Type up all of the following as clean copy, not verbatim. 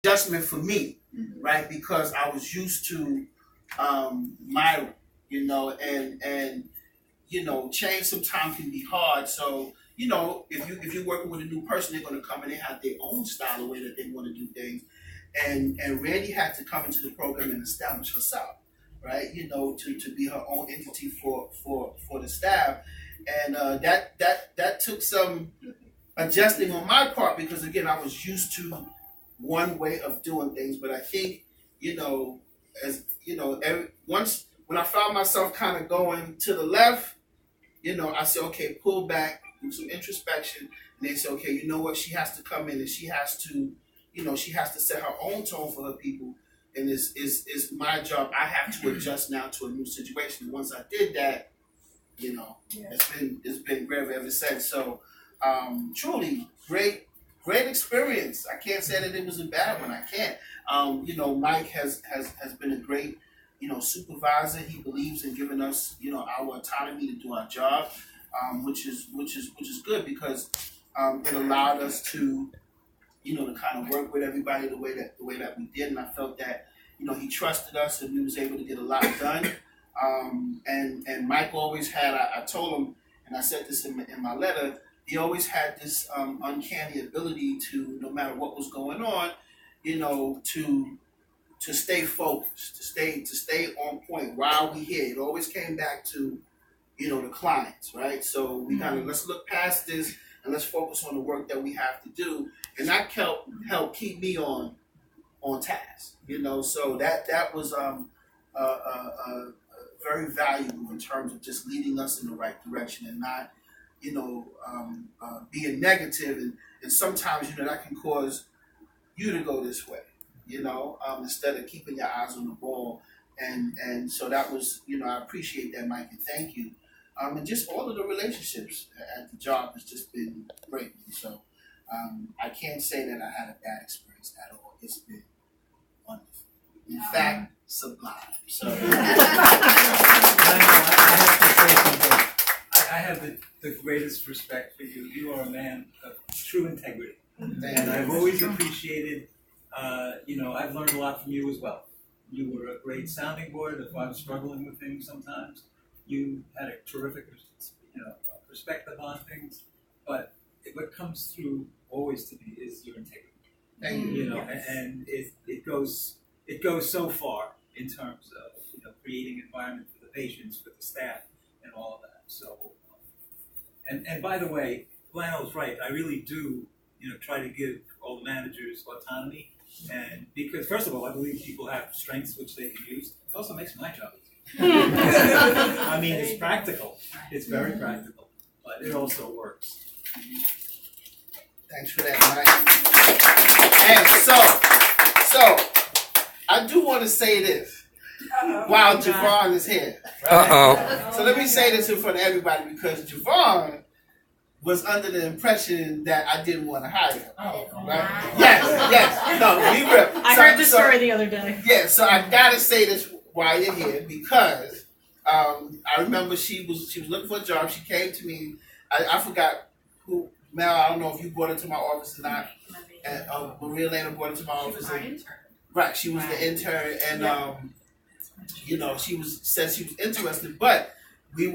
adjustment for me, right? Because I was used to my, and change sometimes can be hard. So if you're working with a new person, they're going to come and they have their own style of way that they want to do things. And Randy had to come into the program and establish herself, right? To be her own entity for the staff, and that took some adjusting on my part because again I was used to one way of doing things. But I think once when I found myself kind of going to the left, I said, okay, pull back, do some introspection, and they said, okay, you know what, she has to come in and she has to set her own tone for her people, and it's my job. I have to adjust now to a new situation. And once I did that, it's been great ever since. So truly great experience. I can't say that it was a bad one. I can't. Mike has been a great supervisor. He believes in giving us our autonomy to do our job, which is good because it allowed us to to kind of work with everybody the way that we did, and I felt that he trusted us and we was able to get a lot done. And Mike always had, I told him, and I said this in my letter, he always had this uncanny ability to, no matter what was going on, to stay focused, to stay on point while we here. It always came back to, the clients, right? So we kind of, let's look past this and let's focus on the work that we have to do. And that helped keep me on task, So that was very valuable in terms of just leading us in the right direction and not, being negative. And sometimes, that can cause you to go this way, instead of keeping your eyes on the ball. And so that was, I appreciate that, Mike, and thank you. And just all of the relationships at the job has just been great. So I can't say that I had a bad experience at all. It's been wonderful. In fact, sublime. So I have the greatest respect for you. You are a man of true integrity. And I've always appreciated, I've learned a lot from you as well. You were a great sounding board if I was struggling with things sometimes. You had a terrific, perspective on things. But what comes through always to me is your integrity. Thank you. And it goes so far in terms of creating environment for the patients, for the staff, and all of that. So, and by the way, Lionel's right. I really do, try to give all the managers autonomy, and because first of all, I believe people have strengths which they can use. It also makes my job easier. I mean, it's practical. It's very practical, but it also works. Thanks for that, Mike. And so I do want to say this while Javon is here. Right? So let me say this in front of everybody because Javon was under the impression that I didn't want to hire him. Right? Yes. No, be real. I heard this story the other day. Yeah, so I gotta say this while you're here because I remember she was looking for a job. She came to me. I forgot who. Mel, I don't know if you brought her to my office or not. And Maria Lana brought her to my office. Right, she was the intern, and she said she was interested, but we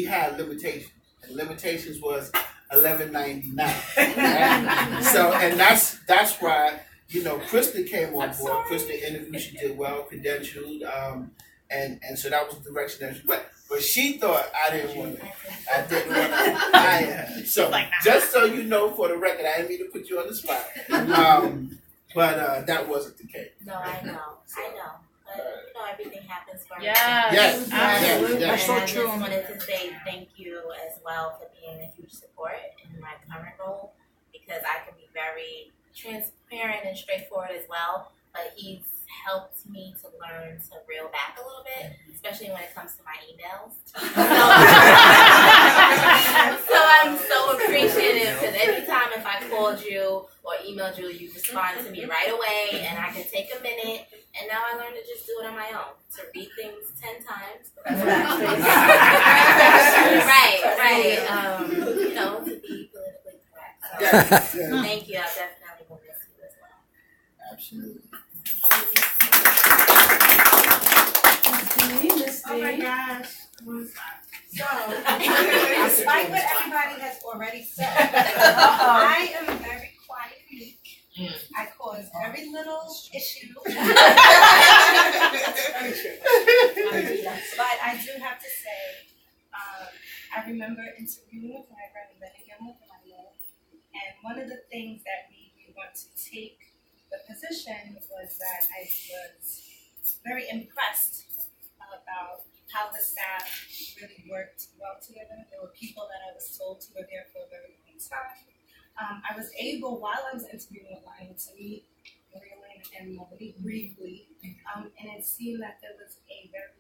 had limitations, and limitations was $11.99. Right? So, and that's why Kristen came on board. Kristen interviewed, she did well, credentialed, and so that was the direction that she went. But she thought I didn't want to hire her. So just so you know, for the record, I didn't mean to put you on the spot. But that wasn't the case. No, I know. But everything happens for a reason. Yes, absolutely. That's so true. I just wanted to say thank you as well for being a huge support in my current role because I can be very transparent and straightforward as well. But he's helped me to learn to reel back a little bit, especially when it comes to my emails. So I'm so appreciative because every time if I called you or emailed you, you respond to me right away, and I can take a minute. And now I learned to just do it on my own, to read things 10 times. Right. To be politically correct. So, thank you. I definitely will miss you as well. Absolutely. Oh my gosh. So, despite what everybody has already said, I am very quiet and meek. I cause every little issue. But I do have to say, I remember interviewing with Reverend Benningham with Lionel, and one of the things that made me want to take the position was that I was very impressed about how the staff really worked well together. There were people that I was told who were there for a very long time. I was able, while I was interviewing with Lionel, to meet Marilyn and Melody briefly, and it seemed that there was a very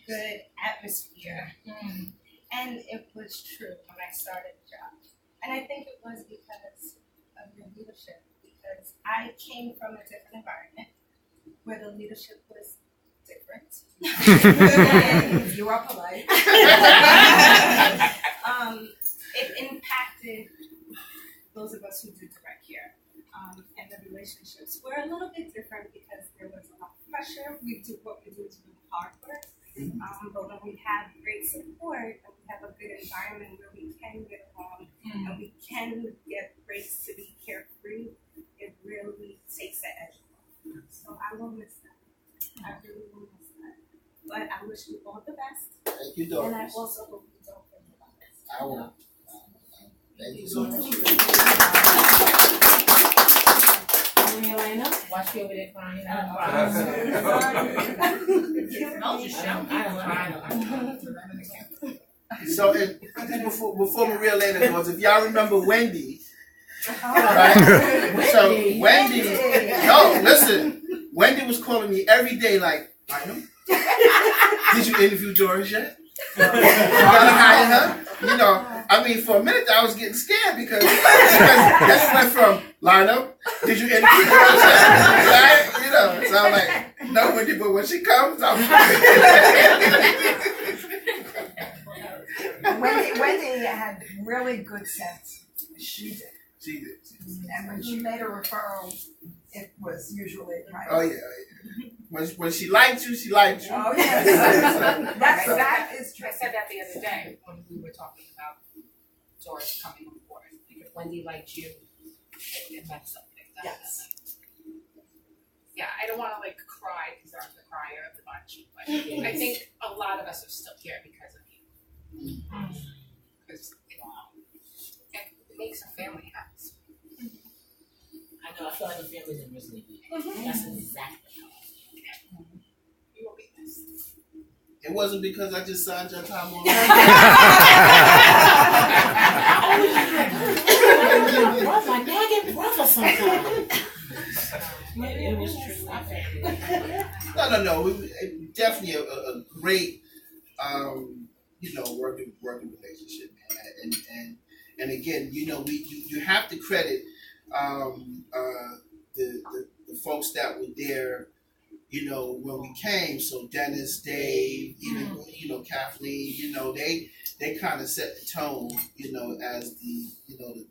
good atmosphere. And it was true when I started the job. And I think it was because of your leadership, because I came from a different environment where the leadership was different. And you are polite. It impacted those of us who did direct care. And the relationships were a little bit different because there was a lot of pressure. What we do is really hard work. But when we have great support and we have a good environment where we can get along and we can get breaks to be carefree, it really takes the edge off. So I will miss that. I really will miss that. But I wish you all the best. Thank you, Doris. And I also hope you don't forget about this. I will. Thank you so much. Maria Elena, watch you over there crying. So, and before Maria Elena goes, if y'all remember Wendy, right? So Wendy, no, listen, Wendy was calling me every day like, Lionel, did you interview Doris yet? You gotta hire her? You know, I mean, for a minute I was getting scared because this went from Lionel, did you interview Doris yet? Right? You know, so I'm like, no, Wendy, but when she comes, I'm Wendy had really good sense. She did. She did. And when she made a referral, it was usually right. Oh yeah. When she liked you, she liked you. Oh yes. That is true. I said that the other day when we were talking about Doris coming on board. Because Wendy liked you, it meant something. Yes. Yeah, I don't want to like cry because I'm the crier of the bunch, but I think a lot of us are still here because of you. Because it makes a family happy. I know, I feel like a family's in Grizzly Beach. That's exactly how You will be missed. It wasn't because I just signed your time on. my nagging brother sometimes. It was true. No. Definitely a great, working relationship, man. And again, you have to credit the folks that were there, when we came. So Dennis, Dave, even Kathleen, they kind of set the tone, as the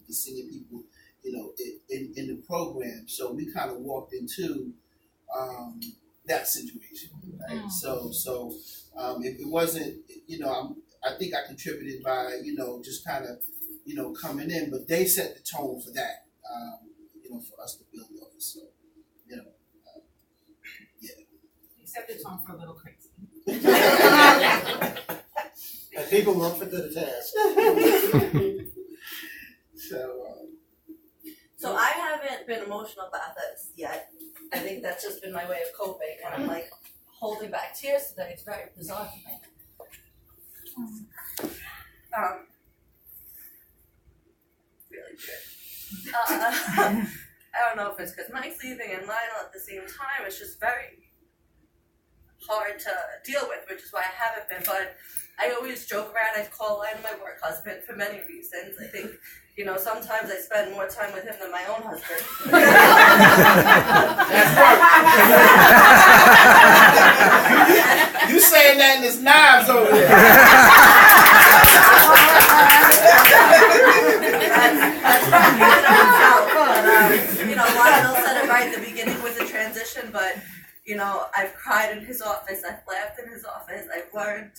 senior people, in the program. So we kind of walked into that situation, right? So it wasn't, I think I contributed by, just kind of, coming in, but they set the tone for that, for us to build off. So, yeah. You set the tone for a little crazy. And people were up for the task. So I haven't been emotional about this yet. I think that's just been my way of coping, and I'm like holding back tears today. It's very bizarre for me. Really good. I don't know if it's because Mike's leaving and Lionel at the same time. It's just very hard to deal with, which is why I haven't been. But I always joke around. I call Lionel my work husband for many reasons. I think, sometimes I spend more time with him than my own husband. You saying that and there's knives over there. That's right. Lionel said it right at the beginning with the transition, but you know, I've cried in his office, I've laughed in his office, I've learned,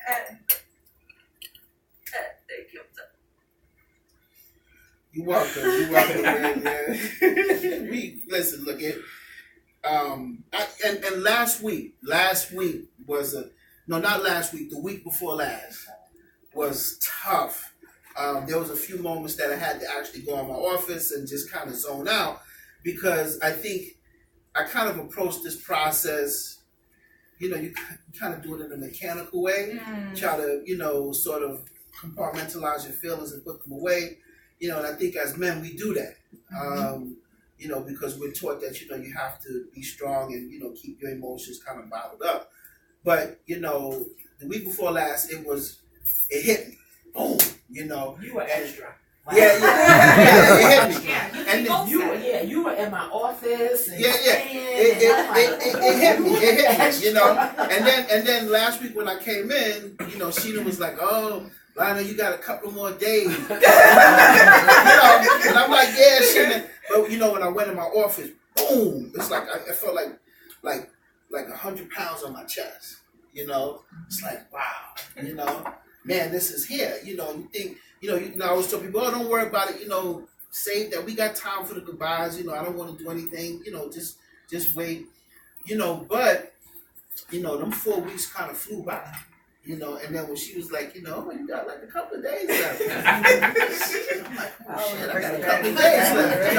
and thank you. You're welcome. You're welcome, man. Yeah. We listen. Look at and last week was not last week. The week before last was tough. There was a few moments that I had to actually go in my office and just kind of zone out because I think I kind of approached this process. You know, you kind of do it in a mechanical way. Try to sort of compartmentalize your feelings and put them away. And I think as men we do that. Because we're taught that you have to be strong and keep your emotions kind of bottled up. But the week before last, it hit me, boom. You were extra. Wow. Yeah, it hit me. And then you were in my office. And it hit me. And then last week when I came in, Sheena was like, "Oh, Lionel, you got a couple more days." And I'm like, "Yeah, Sheena." But when I went in my office, boom! It's like I felt like 100 pounds on my chest. It's like, wow. Man, this is here. You think. I always tell people, "Oh, don't worry about it. Save that. We got time for the goodbyes. I don't want to do anything. Just wait. But them 4 weeks kind of flew by. And then when she was like, you got like a couple of days left. I'm like, oh shit, I got a couple of days left.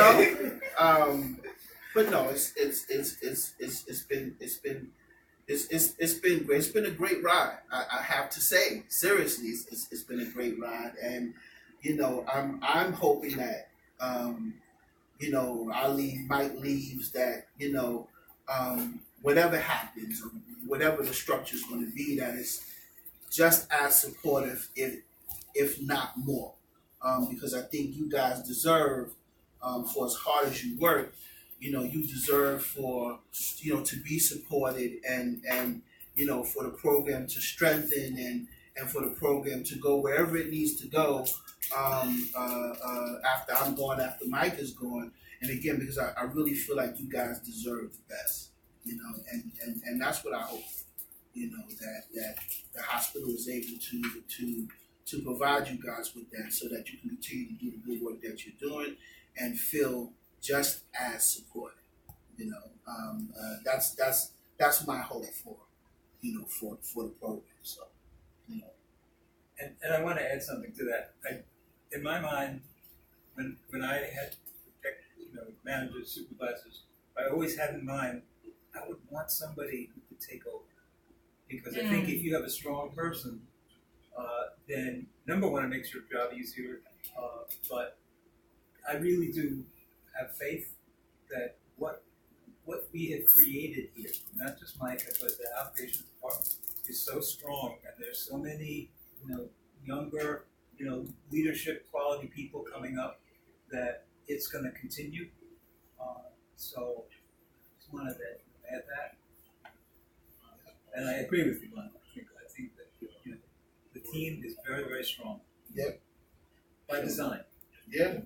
But no, it's been great. It's been a great ride. I have to say, seriously, it's been a great ride, and I'm hoping that Mike leaves, that whatever happens, or whatever the structure is going to be, that it's just as supportive, if not more, because I think you guys deserve, for as hard as you work, you deserve for to be supported, and for the program to strengthen, and for the program to go wherever it needs to go after I'm gone, after Mike is gone, and again because I really feel like you guys deserve the best, and that's what I hope. That the hospital is able to provide you guys with that, so that you can continue to do the good work that you're doing and feel just as supported. That's my hope for the program. So and I want to add something to that. In my mind, when I had managers, supervisors, I always had in mind I would want somebody who could take over. Because I think if you have a strong person, then number one, it makes your job easier. But I really do have faith that what we have created here, not just Mike, but the outpatient department, is so strong, and there's so many, younger, leadership quality people coming up, that it's going to continue. So just wanted to add that. And I agree with you, Lionel. I think that the team is very, very strong. Yep. By design. Yeah.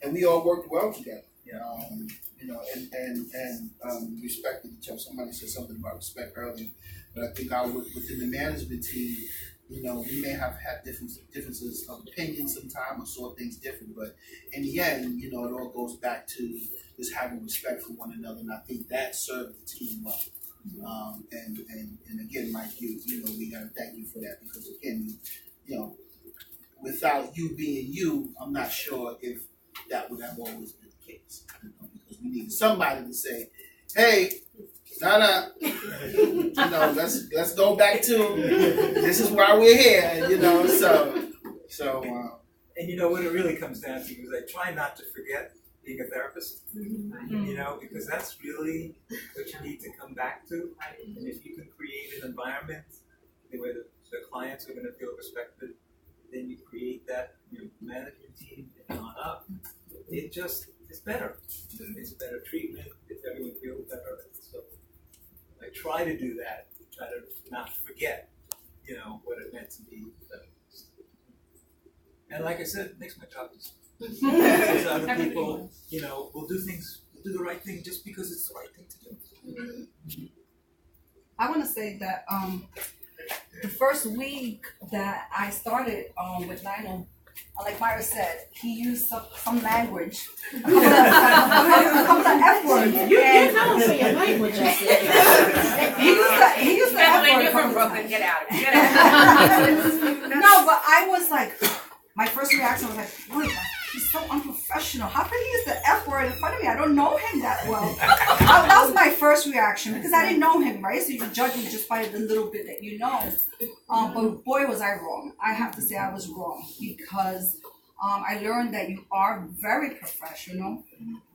And we all worked well together. Yeah. And respected each other. Somebody said something about respect earlier, but I think within the management team, we may have had differences of opinion sometimes, or saw things different, but in the end, it all goes back to just having respect for one another, and I think that served the team well. And again, Mike, we gotta thank you for that, because again, without you being you, I'm not sure if that would have always been the case. Because we needed somebody to say, "Hey, let's go back to this is why we're here," So. And what it really comes down to is I try not to forget being a therapist, because that's really what you need to come back to. And if you can create an environment where the clients are going to feel respected, then you create that management team and on up. It's better. It's better treatment. Everyone feels better. So I try to do that. Try to not forget, what it meant to be a therapist. And like I said, it makes my job easier. Because other people, will do things do the right thing just because it's the right thing to do. I want to say that the first week that I started with Lionel, like Myra said, he used some language, a couple of F words. You know for your language, I said. He used the F word. You're from Brooklyn, get out of here. No, but I was like, my first reaction was like, boy, he's so unprofessional. How could he use the F word in front of me? I don't know him that well. That was my first reaction because I didn't know him, right? So you judge him just by the little bit that you know. But boy, was I wrong. I have to say I was wrong because I learned that you are very professional.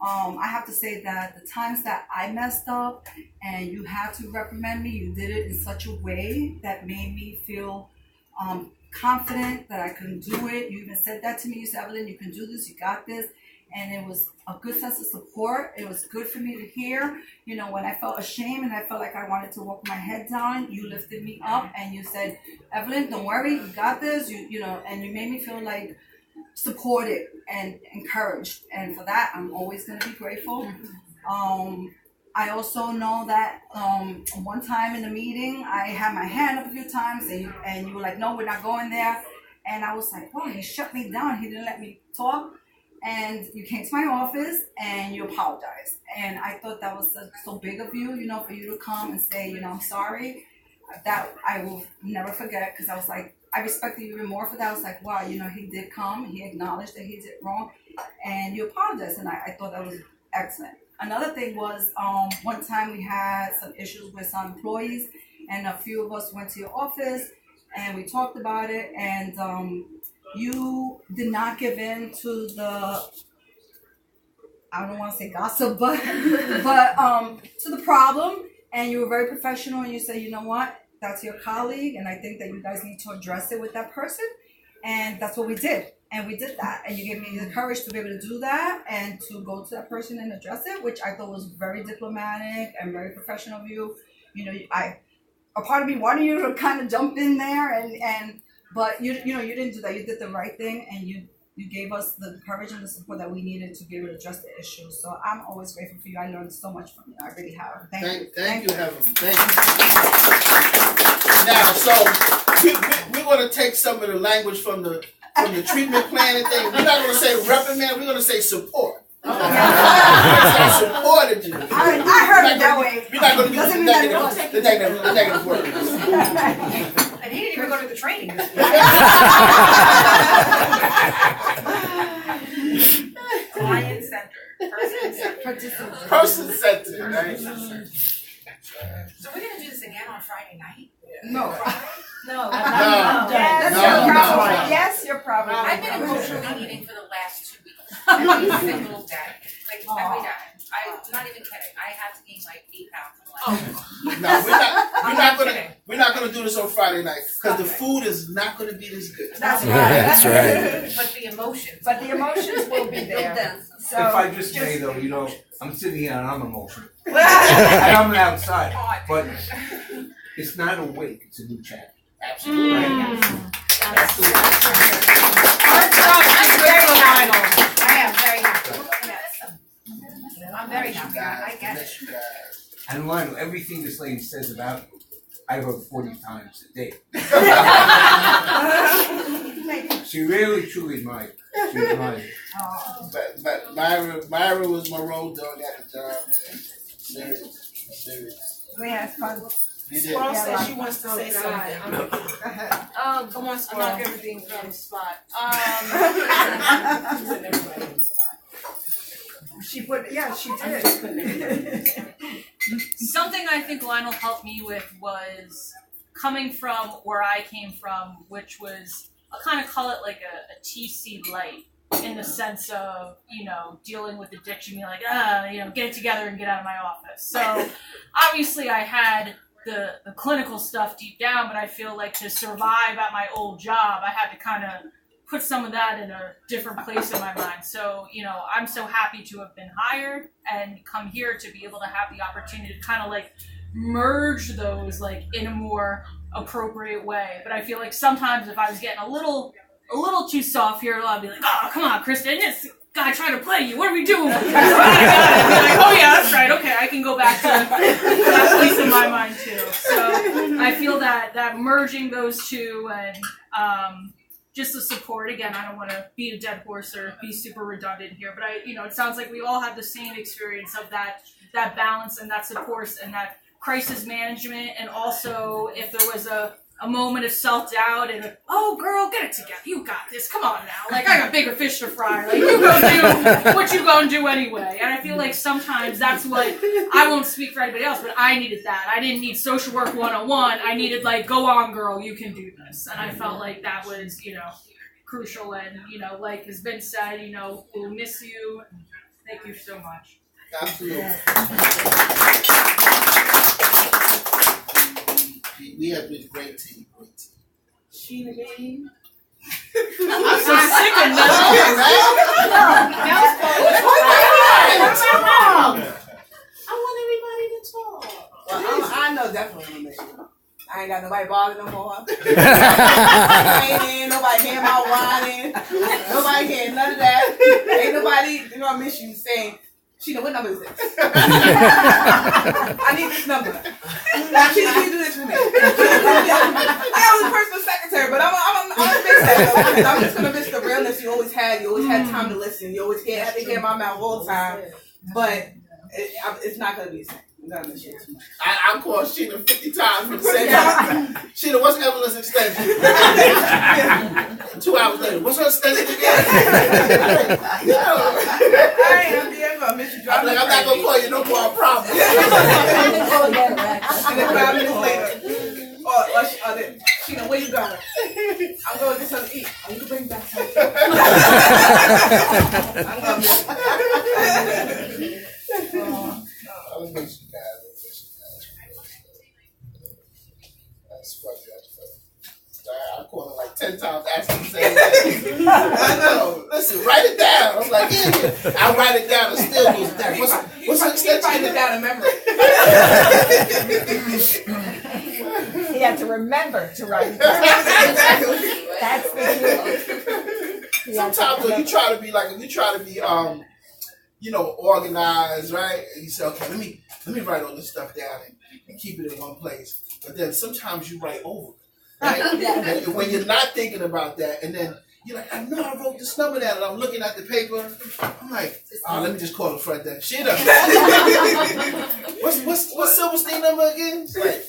I have to say that the times that I messed up and you had to reprimand me, you did it in such a way that made me feel confident that I could do it. You even said that to me. You said, Evelyn, you can do this, you got this. And it was a good sense of support. It was good for me to hear. You know, when I felt ashamed and I felt like I wanted to walk my head down, you lifted me up and you said, Evelyn, don't worry, you got this. You know, and you made me feel like supported and encouraged. And for that, I'm always going to be grateful. I also know that one time in the meeting, I had my hand up a few times and you were like, no, we're not going there. And I was like, oh, he shut me down. He didn't let me talk. And you came to my office and you apologized. And I thought that was so big of you, you know, for you to come and say, you know, I'm sorry. That I will never forget because I was like, I respected you even more for that. I was like, wow, you know, he did come. He acknowledged that he did wrong. And you apologized. And I thought that was excellent. Another thing was one time we had some issues with some employees and a few of us went to your office and we talked about it and you did not give in to the, I don't want to say gossip, but to the problem, and you were very professional and you said, you know what, that's your colleague and I think that you guys need to address it with that person, and that's what we did. And we did that, and you gave me the courage to be able to do that and to go to that person and address it, which I thought was very diplomatic and very professional of you. You know, a part of me wanted you to kind of jump in there, but you know, you didn't do that. You did the right thing, and you gave us the courage and the support that we needed to be able to address the issue. So I'm always grateful for you. I learned so much from you. I really have. Thank you, Heaven. Thank you. Now, so we're going to take some of the language from the treatment plan and thing. We're not going to say reprimand. We're going to say support. I supported you. I heard it that way. We're not going to use the negative words. And he didn't even go to the training. Client-centered, person-centered, right? So we're gonna do this again on Friday night? No. No. Yes, you're probably. I've been emotionally eating for the last 2 weeks. Every single day. Like every day. I'm not even kidding. I have to gain like 8 pounds. No, we're not gonna do this on Friday night because the food is not gonna be this good. That's right. That's right. But the emotions will be there. So, if I just may though, you know, I'm sitting here and I'm emotional. And I'm outside. But it's not a wake, it's a new chapter. Absolutely. Right? I'm very happy. I am very happy. Yes. I'm very happy. I get it. And Lionel, everything this lady says about you, I heard 40 times a day. She really, truly admired. She admired. But Myra was my road dog at the job. Serious. we had fun. You did. Squirrel says she wants to say something. Come on, I'm not everything on the spot. She did. Something I think Lionel helped me with was coming from where I came from, which was, I'll kind of call it like a TC light, in the sense of, you know, dealing with addiction, being like, you know, get it together and get out of my office. So obviously I had the clinical stuff deep down, but I feel like to survive at my old job, I had to kind of put some of that in a different place in my mind. So, you know, I'm so happy to have been hired and come here to be able to have the opportunity to kind of like merge those like in a more appropriate way. But I feel like sometimes if I was getting a little too soft here, I'd be like, oh, come on, Kristen, just guy trying to play you. What are we doing? I got it. Be like, oh yeah, that's right. Okay, I can go back to that place in my mind too. So I feel that merging those two and just the support. Again, I don't want to beat a dead horse or be super redundant here, but it sounds like we all have the same experience of that balance and that support and that crisis management, and also if there was a moment of self-doubt and oh girl, get it together, you got this, come on now, like I got bigger fish to fry, like you go do what you gonna do anyway. And I feel like sometimes that's what, I won't speak for anybody else, but I needed that. I didn't need social work 101, I needed like, go on girl, you can do this. And I felt like that was, crucial, and like has been said, we'll miss you. Thank you so much. Absolutely. We have been a great team. Sheena Bean. I'm so sick of Mel. I want everybody to talk. Well, I know definitely I'm gonna miss you. I ain't got nobody bothering no more. Ain't nobody hearing my whining. Nobody hearing none of that. Ain't nobody gonna miss you saying, Sheena, what number is this? I need this number. Now, Sheena, can you do this for me? I was a personal secretary, but I'm gonna miss that though, because I'm just gonna miss the realness you always had. You always had time to listen. You always had to hear my mouth all the time. But it's not gonna be the same. I called Sheena 50 times for the same time. Sheena, what's Evelyn's extension? 2 hours later, what's her extension again? I'm gonna miss you. I'm not gonna call you no more, I promise. And then 5 minutes later, Sheena, where you going? I'm going to get something to eat. Oh, you can bring back something. I'm gonna miss you. I miss you guys. That's funny. I called her like 10 times asking the same thing. I know. Listen, write it down. I'm like, yeah. I write it down and still goes down. What's the extension? Write it down in memory. He had to remember to write it down. That's the truth. Sometimes when you try to be organized, right? And you say, okay, let me write all this stuff down and keep it in one place. But then sometimes you write over, right? And when you're not thinking about that, and then you're like, I know I wrote this number down, and I'm looking at the paper. I'm like, let me just call the front desk. Sheena, what's Silverstein number again? It's like,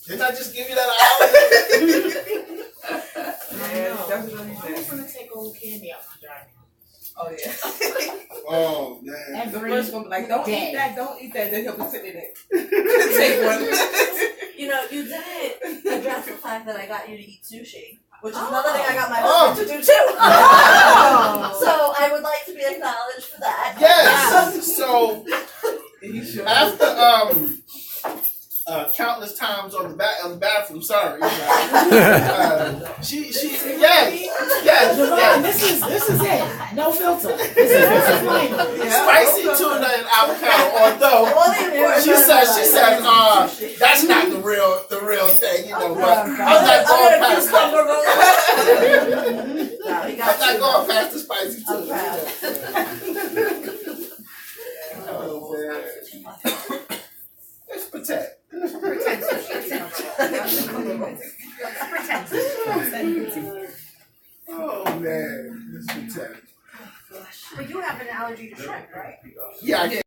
didn't I just give you that hour? I'm gonna take old candy out my driving. Oh yeah. Oh man. The first one be like, don't eat that. Then he'll be sitting there. Take one. You didn't address the fact that I got you to eat sushi, which is another thing I got my husband to do too. So I would like to be acknowledged for that. Yes. So after countless times on the bathroom. Sorry. Javon, this is it. No filter. This is mine. Spicy tuna and avocado. Although she says, that's not the real thing, But I'm not going past that. I'm not going past the spicy tuna. Oh man. Let's pretend. Oh man, let's pretend. But you have an allergy to shrimp, right? Yeah, I get